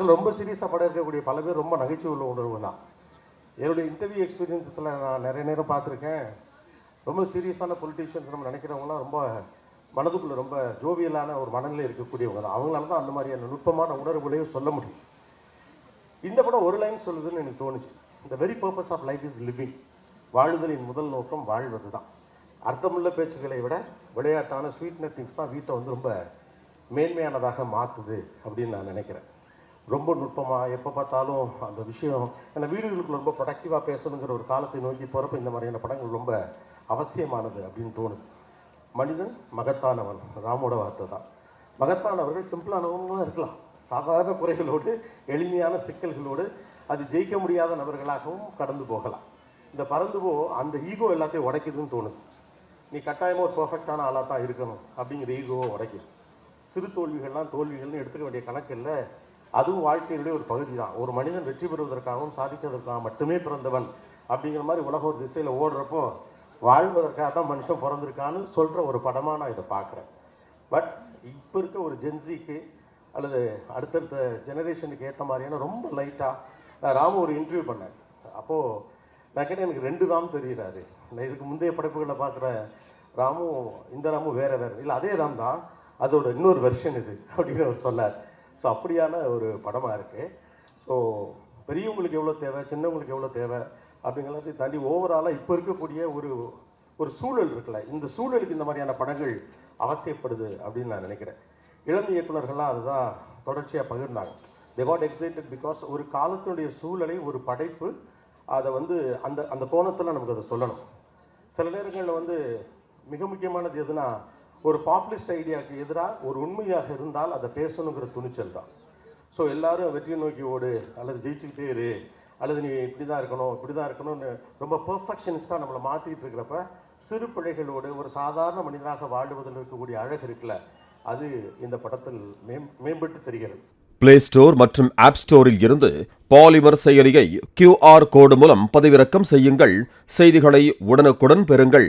ஆக்சுவலாக ரொம்ப சீரியஸாக படம் இருக்கக்கூடிய பல பேர் ரொம்ப நகைச்சுவை உள்ள உணர்வு தான். என்னுடைய இன்டர்வியூ எக்ஸ்பீரியன்ஸில் நான் நிறைய நேரம் பார்த்துருக்கேன். ரொம்ப சீரியஸான பொலிட்டீஷியன்ஸ் நம்ம நினைக்கிறவங்களாம் ரொம்ப மனதுக்குள்ளே ரொம்ப ஜோவியலான ஒரு மனநிலை இருக்கக்கூடியவங்க தான். அவங்களால தான் அந்த மாதிரியான நுட்பமான உணர்வுகளையும் சொல்ல முடியும். இந்த படம் ஒரு லைன் சொல்லுதுன்னு எனக்கு தோணுச்சு. The very purpose of life is living. வாழுதலின் முதல் நோக்கம் வாழ்வது தான். அர்த்தமுள்ள பேச்சுக்களை விட விளையாட்டான ஸ்வீட் நத்திங்ஸ் தான் வீட்டை வந்து ரொம்ப மேன்மையானதாக மாற்றுது அப்படின்னு நான் நினைக்கிறேன். ரொம்ப நுட்பமாக எப்போ பார்த்தாலும் அந்த விஷயம் அந்த வீடுகளுக்கு ரொம்ப ப்ரொடக்டிவாக பேசணுங்கிற ஒரு காலத்தை நோக்கி போகிறப்ப இந்த மாதிரியான படங்கள் ரொம்ப அவசியமானது அப்படின்னு தோணுது. மனிதன் மகத்தானவன், ராமோட வார்த்தை தான். மகத்தானவர்கள் சிம்பிளானவங்களும் இருக்கலாம், சாதாரண குறைகளோடு எளிமையான சிக்கல்களோடு அது ஜெயிக்க முடியாத நபர்களாகவும் கடந்து போகலாம். இந்த பறந்து அந்த ஈகோ எல்லாத்தையும் உடைக்குதுன்னு தோணுது. நீ கட்டாயமாக ஒரு பர்ஃபெக்டான ஆளாக தான் இருக்கணும் அப்படிங்கிற ஈகோவை உடைக்குது. சிறு தோல்விகள்லாம் தோல்விகள்னு எடுத்துக்க வேண்டிய கணக்கில் அதுவும் வாழ்க்கையினுடைய ஒரு பகுதி தான். ஒரு மனிதன் வெற்றி பெறுவதற்காகவும் சாதிக்கிறதுக்காக மட்டுமே பிறந்தவன் அப்படிங்கிற மாதிரி உலக ஒரு திசையில் ஓடுறப்போ வாழ்வதற்காக தான் மனுஷன் பிறந்திருக்கான்னு சொல்கிற ஒரு படமாக நான் இதை பார்க்குறேன். பட் இப்போ இருக்க ஒரு ஜென்சிக்கு அல்லது அடுத்தடுத்த ஜெனரேஷனுக்கு ஏற்ற மாதிரியான ரொம்ப லைட்டாக நான் ராமு ஒரு இன்டர்வியூ பண்ணேன். அப்போது நான் கேட்டேன், எனக்கு 2 ராம் தெரிகிறாரு. நான் இதுக்கு முந்தைய படைப்புகளில் பார்க்குற ராமு இந்த ராமு வேறு இல்லை, அதே ராம் தான், அதோட இன்னொரு வெர்ஷன் இது அப்படின்னு அவர் சொன்னார். ஸோ அப்படியான ஒரு படமாக இருக்குது. ஸோ பெரியவங்களுக்கு எவ்வளோ தேவை, சின்னவங்களுக்கு எவ்வளோ தேவை அப்படிங்கிறத தாண்டி ஓவராலாக இப்போ இருக்கக்கூடிய ஒரு சூழல் இருக்குல்ல, இந்த சூழலுக்கு இந்த மாதிரியான படங்கள் அவசியப்படுது அப்படின்னு நான் நினைக்கிறேன். இளம் இயக்குநர்கள்லாம் அதுதான் தொடர்ச்சியாக பகிர்ந்தாங்க. தே காட் எக்ஸைட்டட் பிகாஸ் ஒரு காலத்தினுடைய சூழலை ஒரு படைப்பு அதை வந்து அந்த அந்த கோணத்தில் நமக்கு அதை சொல்லணும். சில நேரங்களில் வந்து மிக முக்கியமானது எதுனா, ஒரு பாப்புலிஸ்ட் ஐடியாவுக்கு எதிராக ஒரு உண்மையாக இருந்தால் அதை பேசணுங்கிற துணிச்சல் தான். ஸோ எல்லாரும் வெற்றியை நோக்கி ஓடு அல்லது ஜெயிச்சுக்கிட்டே இரு அல்லது நீ இப்படி தான் இருக்கணும் இப்படி தான் இருக்கணும்னு ரொம்ப பெர்ஃபெக்ஷனிஸ்டாக நம்மளை மாற்றிட்டு இருக்கிறப்ப சிறு பிழைகளோடு ஒரு சாதாரண மனிதனாக வாழுவதில் இருக்கக்கூடிய அழகு இருக்குல்ல, அது இந்த படத்தில் மேம்பட்டு தெரிகிறது. பிளே ஸ்டோர் மற்றும் ஆப் ஸ்டோரில் இருந்து பாலிமர் செயலியை QR கோடு மூலம் பதிவிறக்கம் செய்யுங்கள். செய்திகளை உடனுக்குடன் பெறுங்கள்.